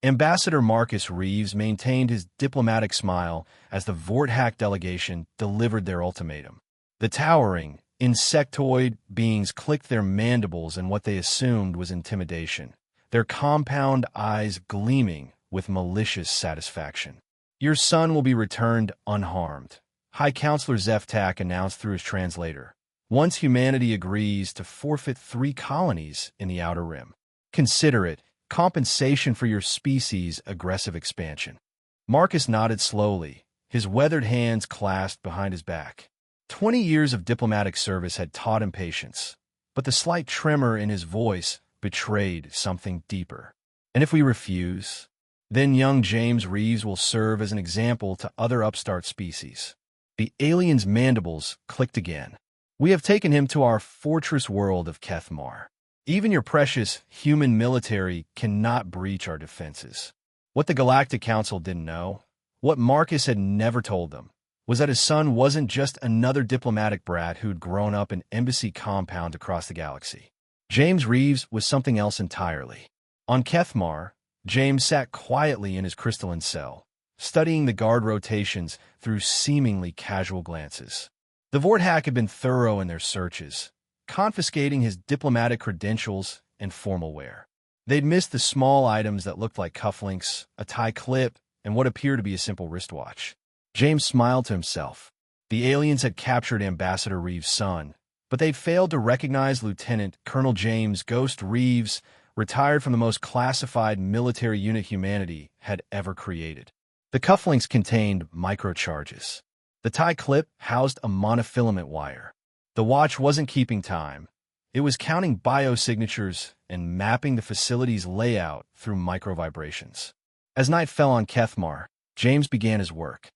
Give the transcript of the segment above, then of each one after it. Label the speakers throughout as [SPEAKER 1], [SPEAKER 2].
[SPEAKER 1] Ambassador Marcus Reeves maintained his diplomatic smile as the Vorthack delegation delivered their ultimatum. The towering, insectoid beings clicked their mandibles in what they assumed was intimidation, their compound eyes gleaming with malicious satisfaction. "Your son will be returned unharmed," High Counselor Zeftak announced through his translator, "once humanity agrees to forfeit 3 colonies in the Outer Rim. Consider it compensation for your species' aggressive expansion." Marcus nodded slowly, his weathered hands clasped behind his back. 20 years of diplomatic service had taught him patience, but the slight tremor in his voice betrayed something deeper. "And if we refuse, then young James Reeves will serve as an example to other upstart species." The alien's mandibles clicked again. "We have taken him to our fortress world of Kethmar. Even your precious human military cannot breach our defenses." What the Galactic Council didn't know, what Marcus had never told them, was that his son wasn't just another diplomatic brat who'd grown up in embassy compound across the galaxy. James Reeves was something else entirely. On Kethmar, James sat quietly in his crystalline cell, studying the guard rotations through seemingly casual glances. The Vorthack had been thorough in their searches, confiscating his diplomatic credentials and formal wear. They'd missed the small items that looked like cufflinks, a tie clip, and what appeared to be a simple wristwatch. James smiled to himself. The aliens had captured Ambassador Reeves' son, but they'd failed to recognize Lieutenant Colonel James Ghost Reeves, retired from the most classified military unit humanity had ever created. The cufflinks contained microcharges. The tie clip housed a monofilament wire. The watch wasn't keeping time. It was counting biosignatures and mapping the facility's layout through microvibrations. As night fell on Kethmar, James began his work.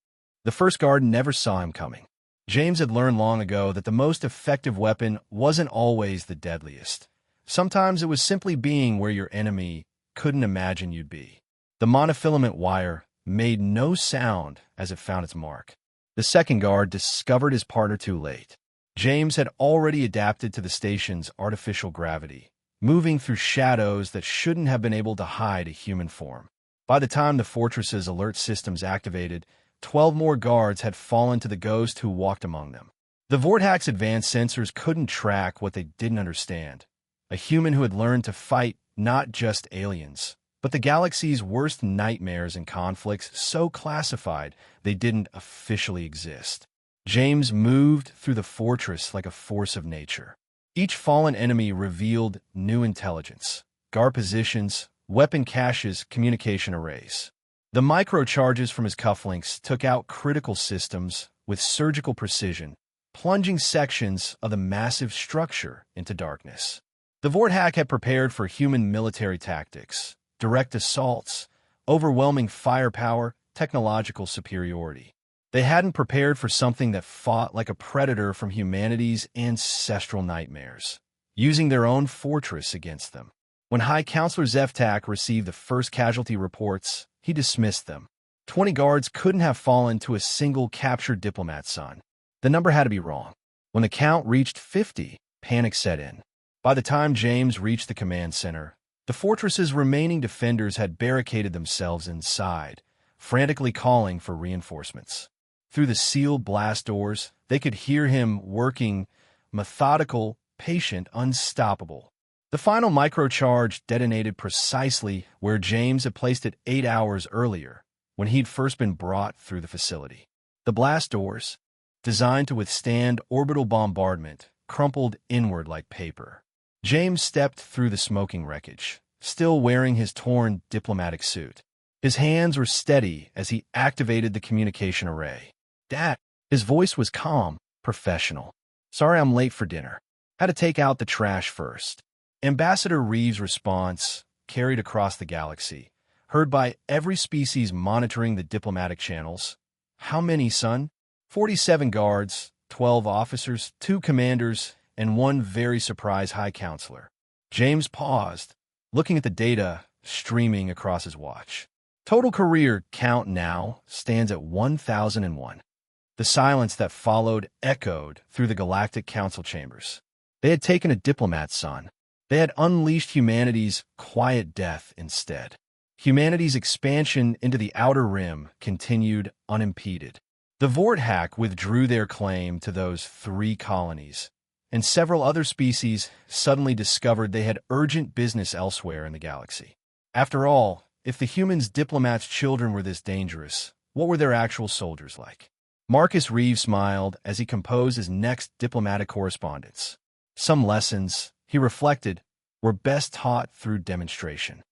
[SPEAKER 1] The first guard never saw him coming. James had learned long ago that the most effective weapon wasn't always the deadliest. Sometimes it was simply being where your enemy couldn't imagine you'd be. The monofilament wire made no sound as it found its mark. The second guard discovered his partner too late. James had already adapted to the station's artificial gravity, moving through shadows that shouldn't have been able to hide a human form. By the time the fortress's alert systems activated, 12 more guards had fallen to the ghost who walked among them. The Vorthack's advanced sensors couldn't track what they didn't understand. A human who had learned to fight not just aliens, but the galaxy's worst nightmares and conflicts so classified they didn't officially exist. James moved through the fortress like a force of nature. Each fallen enemy revealed new intelligence, guard positions, weapon caches, communication arrays. The microcharges from his cufflinks took out critical systems with surgical precision, plunging sections of the massive structure into darkness. The Vorthack had prepared for human military tactics, direct assaults, overwhelming firepower, technological superiority. They hadn't prepared for something that fought like a predator from humanity's ancestral nightmares, using their own fortress against them. When High Counselor Zeftak received the first casualty reports, he dismissed them. 20 guards couldn't have fallen to a single captured diplomat son. The number had to be wrong. When the count reached 50, panic set in. By the time James reached the command center, the fortress's remaining defenders had barricaded themselves inside, frantically calling for reinforcements. Through the sealed blast doors, they could hear him working, methodical, patient, unstoppable. The final microcharge detonated precisely where James had placed it 8 hours earlier, when he'd first been brought through the facility. The blast doors, designed to withstand orbital bombardment, crumpled inward like paper. James stepped through the smoking wreckage, still wearing his torn diplomatic suit. His hands were steady as he activated the communication array. "Dad," his voice was calm, professional. "Sorry I'm late for dinner. Had to take out the trash first." Ambassador Reeves' response carried across the galaxy, heard by every species monitoring the diplomatic channels. "How many, son?" 47 guards, 12 officers, 2 commanders, and 1 very surprised High Counselor. James paused, looking at the data streaming across his watch. Total career count now stands at 1,001. The silence that followed echoed through the Galactic Council chambers. They had taken a diplomat son. They had unleashed humanity's quiet death instead. Humanity's expansion into the Outer Rim continued unimpeded. The Vorthack withdrew their claim to those 3 colonies, and several other species suddenly discovered they had urgent business elsewhere in the galaxy. After all, if the humans' diplomats' children were this dangerous, what were their actual soldiers like? Marcus Reeves smiled as he composed his next diplomatic correspondence. Some lessons, he reflected, were best taught through demonstration.